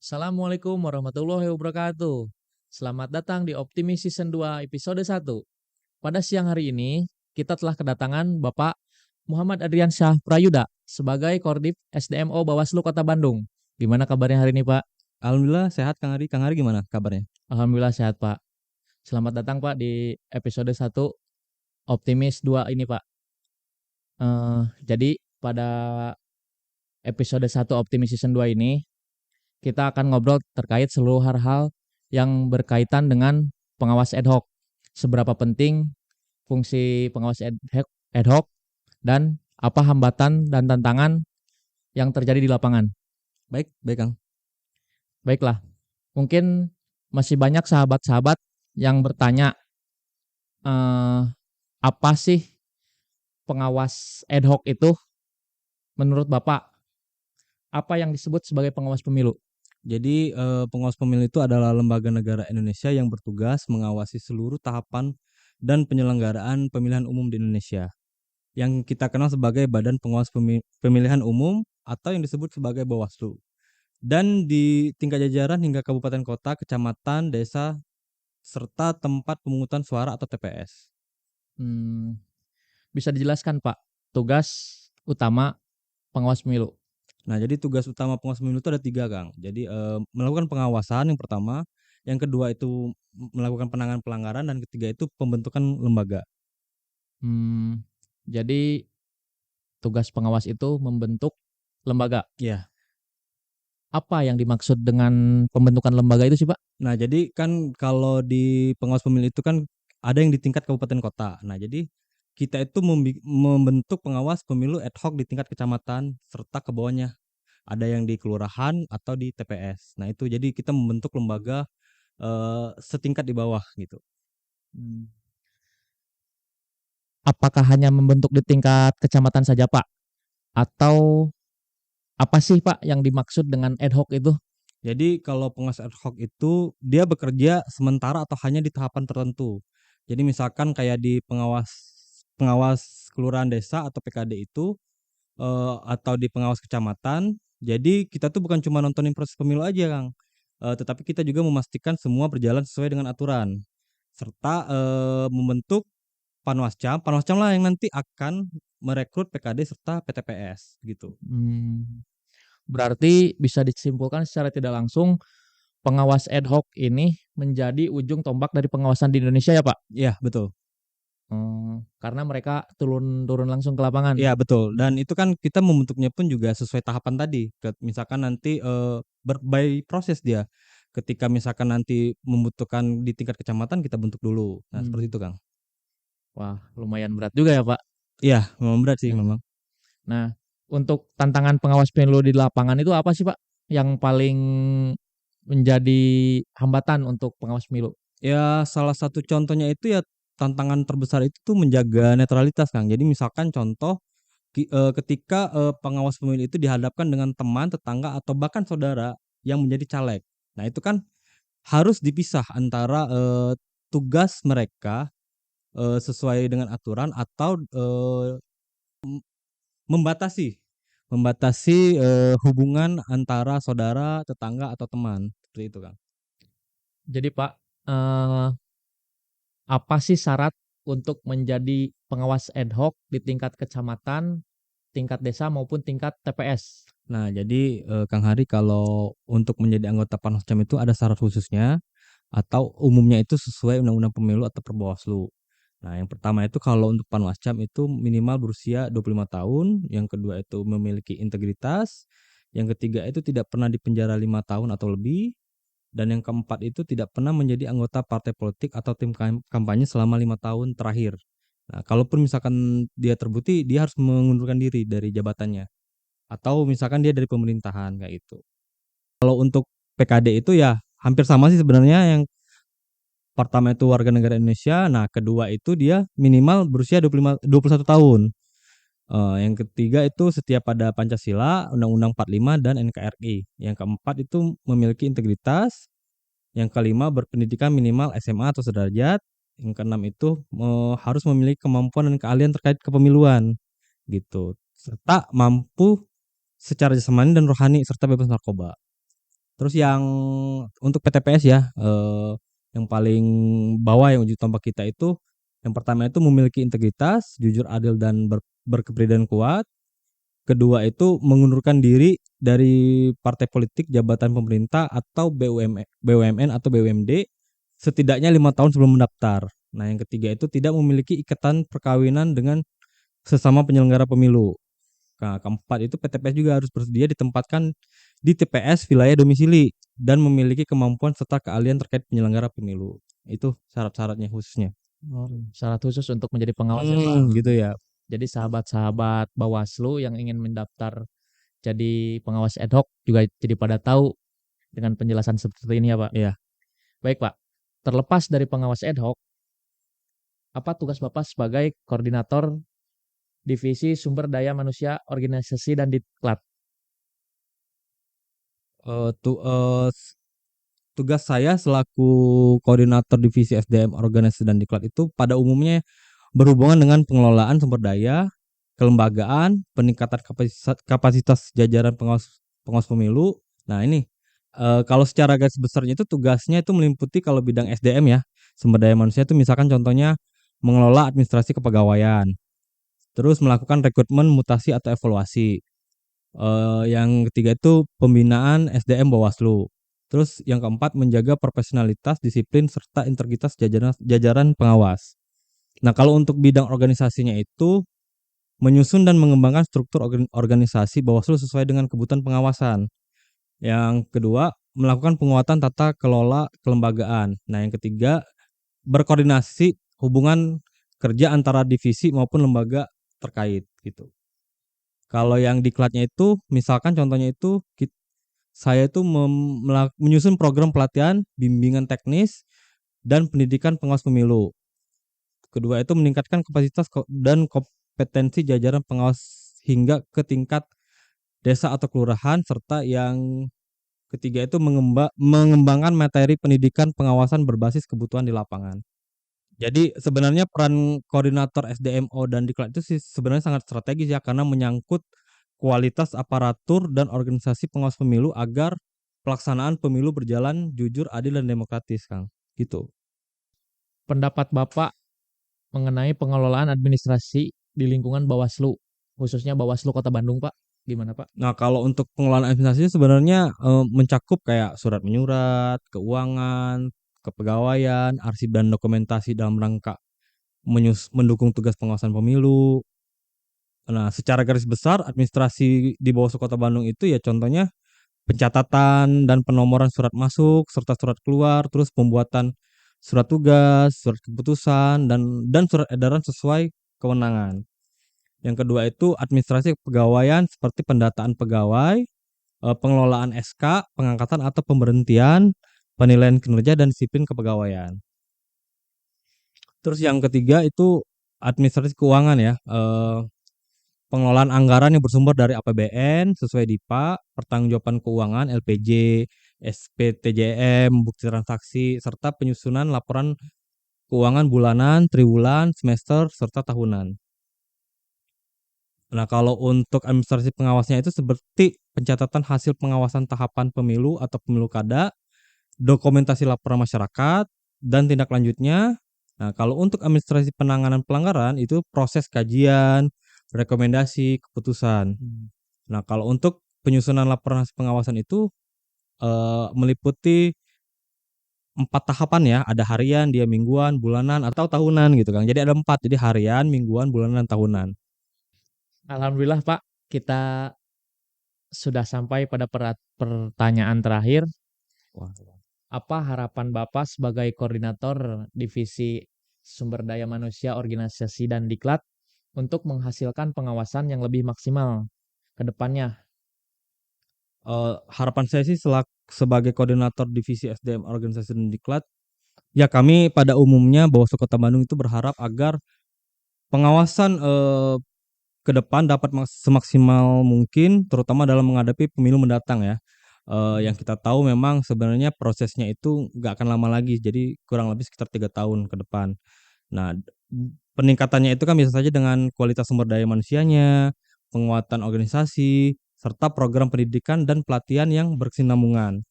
Assalamualaikum warahmatullahi wabarakatuh. Selamat datang di Optimis Season 2 episode 1. Pada siang hari ini, kita telah kedatangan Bapak Muhammad Adriansyah Prayuda sebagai Kordip SDMO Bawaslu Kota Bandung. Gimana kabarnya hari ini, Pak? Alhamdulillah sehat Kang Ari. Kang Ari gimana kabarnya? Alhamdulillah sehat, Pak. Selamat datang, Pak, di episode 1 Optimis 2 ini, Pak. Jadi pada episode 1 Optimis Season 2 ini, kita akan ngobrol terkait seluruh hal-hal yang berkaitan dengan pengawas ad hoc. Seberapa penting fungsi pengawas ad hoc dan apa hambatan dan tantangan yang terjadi di lapangan. Baik, baik Kang. Baiklah, mungkin masih banyak sahabat-sahabat yang bertanya, apa sih pengawas ad hoc itu menurut Bapak? Apa yang disebut sebagai pengawas pemilu? Jadi pengawas pemilu itu adalah lembaga negara Indonesia yang bertugas mengawasi seluruh tahapan dan penyelenggaraan pemilihan umum di Indonesia. Yang kita kenal sebagai Badan Pengawas Pemilihan Umum atau yang disebut sebagai Bawaslu. Dan di tingkat jajaran hingga kabupaten kota, kecamatan, desa, serta tempat pemungutan suara atau TPS. Hmm, bisa dijelaskan, Pak, tugas utama pengawas pemilu? Nah, jadi tugas utama pengawas pemilu itu ada 3 Kang. Jadi melakukan pengawasan yang pertama, yang kedua itu melakukan penanganan pelanggaran, dan ketiga itu pembentukan lembaga. Hmm, jadi tugas pengawas itu membentuk lembaga. Iya. Apa yang dimaksud dengan pembentukan lembaga itu sih, Pak? Nah, jadi kan kalau di pengawas pemilu itu kan ada yang di tingkat kabupaten kota. Nah, jadi kita itu membentuk pengawas pemilu ad hoc di tingkat kecamatan serta ke bawahnya. Ada yang di kelurahan atau di TPS. Nah, itu jadi kita membentuk lembaga setingkat di bawah gitu. Hmm. Apakah hanya membentuk di tingkat kecamatan saja, Pak? Atau apa sih, Pak, yang dimaksud dengan ad hoc itu? Jadi kalau pengawas ad hoc itu dia bekerja sementara atau hanya di tahapan tertentu. Jadi misalkan kayak di pengawas pengawas kelurahan desa atau PKD itu atau di pengawas kecamatan. Jadi kita tuh bukan cuma nontonin proses pemilu aja, Kang. Tetapi kita juga memastikan semua berjalan sesuai dengan aturan. Serta membentuk Panwascam. Panwascam lah yang nanti akan merekrut PKD serta PTPS gitu. Berarti bisa disimpulkan secara tidak langsung pengawas ad hoc ini menjadi ujung tombak dari pengawasan di Indonesia ya, Pak? Iya, betul. Karena mereka turun langsung ke lapangan. Iya betul, dan itu kan kita membentuknya pun juga sesuai tahapan tadi. Misalkan nanti by proses dia. Ketika misalkan nanti membutuhkan di tingkat kecamatan kita bentuk dulu. Nah, seperti Mmm, itu, Kang. wah, lumayan berat juga ya, Pak? Iya, memang berat sih Mhm. memang. Nah, untuk tantangan pengawas pemilu di lapangan itu apa sih, Pak, yang paling menjadi hambatan untuk pengawas pemilu? Ya salah satu contohnya itu ya tantangan terbesar itu tuh menjaga netralitas, Kang. Jadi misalkan contoh ketika pengawas pemilu itu dihadapkan dengan teman, tetangga, atau bahkan saudara yang menjadi caleg. Nah, itu kan harus dipisah antara tugas mereka sesuai dengan aturan atau membatasi membatasi hubungan antara saudara, tetangga, atau teman, seperti itu, Kang. Jadi, Pak, eee, apa sih syarat untuk menjadi pengawas ad hoc di tingkat kecamatan, tingkat desa, maupun tingkat TPS? Nah, jadi Kang Hari, kalau untuk menjadi anggota Panwascam itu ada syarat khususnya atau umumnya itu sesuai Undang-Undang Pemilu atau Perbawaslu. Nah, yang pertama itu kalau untuk Panwascam itu minimal berusia 25 tahun, yang kedua itu memiliki integritas, yang ketiga itu tidak pernah dipenjara 5 tahun atau lebih, dan yang keempat itu tidak pernah menjadi anggota partai politik atau tim kampanye selama 5 tahun terakhir. Nah, kalaupun misalkan dia terbukti, dia harus mengundurkan diri dari jabatannya atau misalkan dia dari pemerintahan kayak gitu. Kalau untuk PKD itu ya hampir sama sih sebenarnya. Yang pertama itu warga negara Indonesia, nah kedua itu dia minimal berusia 21 tahun. Yang ketiga itu setia pada Pancasila, Undang-Undang 45 dan NKRI. Yang keempat itu memiliki integritas. Yang kelima berpendidikan minimal SMA atau sederajat. Yang keenam itu harus memiliki kemampuan dan keahlian terkait kepemiluan gitu. Serta mampu secara jasmani dan rohani serta bebas narkoba. Terus yang untuk PTPS ya, yang paling bawah yang uji tombak kita itu, yang pertama itu memiliki integritas, jujur, adil, dan berkepribadian kuat. Kedua itu mengundurkan diri dari partai politik, jabatan pemerintah atau BUMN atau BUMD setidaknya 5 tahun sebelum mendaftar. Nah, yang ketiga itu tidak memiliki ikatan perkawinan dengan sesama penyelenggara pemilu. Nah, keempat itu PTPS juga harus bersedia ditempatkan di TPS wilayah domisili dan memiliki kemampuan serta keahlian terkait penyelenggara pemilu. Itu syarat-syaratnya khususnya. Oh, syarat khusus untuk menjadi pengawas ya Pak. Gitu ya. Jadi sahabat-sahabat Bawaslu yang ingin mendaftar jadi pengawas ad hoc juga jadi pada tahu dengan penjelasan seperti ini ya Pak. Iya. Baik Pak, terlepas dari pengawas ad hoc, apa tugas Bapak sebagai koordinator Divisi Sumber Daya Manusia Organisasi dan Diklat? Eh, tu, eh, s- Tugas saya selaku koordinator divisi SDM organisasi dan diklat itu pada umumnya berhubungan dengan pengelolaan sumber daya, kelembagaan, peningkatan kapasitas jajaran pengawas pemilu. Nah, ini kalau secara garis besarnya itu tugasnya itu meliputi kalau bidang SDM ya, sumber daya manusia itu misalkan contohnya mengelola administrasi kepegawaian, terus melakukan rekrutmen, mutasi atau evaluasi. Yang ketiga itu pembinaan SDM Bawaslu. Terus yang keempat menjaga profesionalitas, disiplin serta integritas jajaran pengawas. Nah, kalau untuk bidang organisasinya itu menyusun dan mengembangkan struktur organisasi Bawaslu sesuai dengan kebutuhan pengawasan. Yang kedua, melakukan penguatan tata kelola kelembagaan. Nah, yang ketiga, berkoordinasi hubungan kerja antara divisi maupun lembaga terkait gitu. Kalau yang diklatnya itu, misalkan contohnya itu saya itu menyusun program pelatihan, bimbingan teknis, dan pendidikan pengawas pemilu. Kedua itu meningkatkan kapasitas dan kompetensi jajaran pengawas hingga ke tingkat desa atau kelurahan, serta yang ketiga itu mengembangkan materi pendidikan pengawasan berbasis kebutuhan di lapangan. Jadi sebenarnya peran koordinator SDMO dan Diklat itu sih sebenarnya sangat strategis ya karena menyangkut kualitas aparatur dan organisasi pengawas pemilu agar pelaksanaan pemilu berjalan jujur, adil, dan demokratis, Kang. Gitu. Pendapat Bapak mengenai pengelolaan administrasi di lingkungan Bawaslu, khususnya Bawaslu Kota Bandung, Pak. Gimana, Pak? Nah, kalau untuk pengelolaan administrasi sebenarnya mencakup kayak surat menyurat, keuangan, kepegawaian, arsip dan dokumentasi dalam rangka mendukung tugas pengawasan pemilu. Nah, secara garis besar administrasi di Bawaslu Kota Bandung itu ya contohnya pencatatan dan penomoran surat masuk serta surat keluar, terus pembuatan surat tugas, surat keputusan dan surat edaran sesuai kewenangan. Yang kedua itu administrasi kepegawaian seperti pendataan pegawai, pengelolaan SK, pengangkatan atau pemberhentian, penilaian kinerja dan disiplin kepegawaian. Terus yang ketiga itu administrasi keuangan ya, pengelolaan anggaran yang bersumber dari APBN sesuai DIPA, pertanggungjawaban keuangan LPJ, SPTJM, bukti transaksi, serta penyusunan laporan keuangan bulanan, triwulan, semester, serta tahunan. Nah, kalau untuk administrasi pengawasnya itu seperti pencatatan hasil pengawasan tahapan pemilu atau pemilu kada, dokumentasi laporan masyarakat, dan tindak lanjutnya. Nah, kalau untuk administrasi penanganan pelanggaran itu proses kajian, rekomendasi, keputusan. Nah, kalau untuk penyusunan laporan hasil pengawasan itu meliputi 4 tahapan ya, ada harian, dia mingguan, bulanan, atau tahunan gitu kan. Jadi ada 4, jadi harian, mingguan, bulanan, tahunan. Alhamdulillah, Pak, kita sudah sampai pada pertanyaan terakhir. Wah. Apa harapan Bapak sebagai koordinator Divisi Sumber Daya Manusia Organisasi dan Diklat untuk menghasilkan pengawasan yang lebih maksimal ke depannya? Harapan saya sih sebagai koordinator divisi SDM organisasi dan diklat, ya kami pada umumnya Bawaslu Kota Bandung itu berharap agar pengawasan ke depan dapat semaksimal mungkin, terutama dalam menghadapi pemilu mendatang ya. Yang kita tahu memang sebenarnya prosesnya itu nggak akan lama lagi, jadi kurang lebih sekitar 3 tahun ke depan. Nah, peningkatannya itu kan bisa saja dengan kualitas sumber daya manusianya, penguatan organisasi, serta program pendidikan dan pelatihan yang berkesinambungan.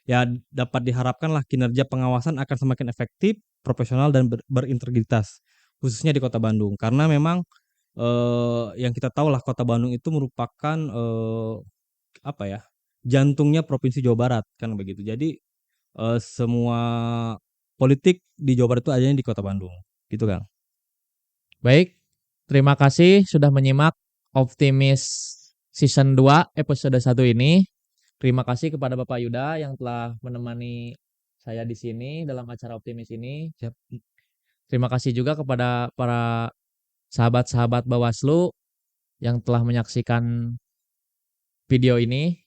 ya dapat diharapkanlah kinerja pengawasan akan semakin efektif, profesional dan berintegritas khususnya di Kota Bandung. Karena memang yang kita tahu lah Kota Bandung itu merupakan apa ya? Jantungnya Provinsi Jawa Barat kan begitu. Jadi semua politik di Jawa Barat itu adanya di Kota Bandung. Gitu, Kang. Baik, terima kasih sudah menyimak Optimis Season 2 episode 1 ini. Terima kasih kepada Bapak Yuda yang telah menemani saya di sini dalam acara Optimis ini. Siap. Terima kasih juga kepada para sahabat-sahabat Bawaslu yang telah menyaksikan video ini.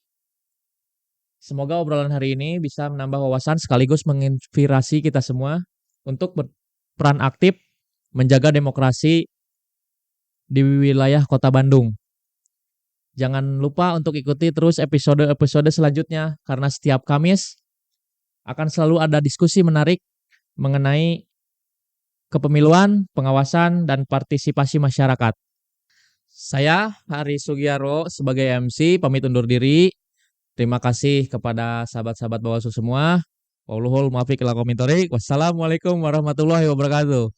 Semoga obrolan hari ini bisa menambah wawasan sekaligus menginspirasi kita semua untuk berperan aktif menjaga demokrasi di wilayah Kota Bandung. Jangan lupa untuk ikuti terus episode-episode selanjutnya karena setiap Kamis akan selalu ada diskusi menarik mengenai kepemiluan, pengawasan, dan partisipasi masyarakat. Saya Hari Sugiarwo sebagai MC pamit undur diri. Terima kasih kepada sahabat-sahabat Bawaslu semua. Wassalamualaikum warahmatullahi wabarakatuh.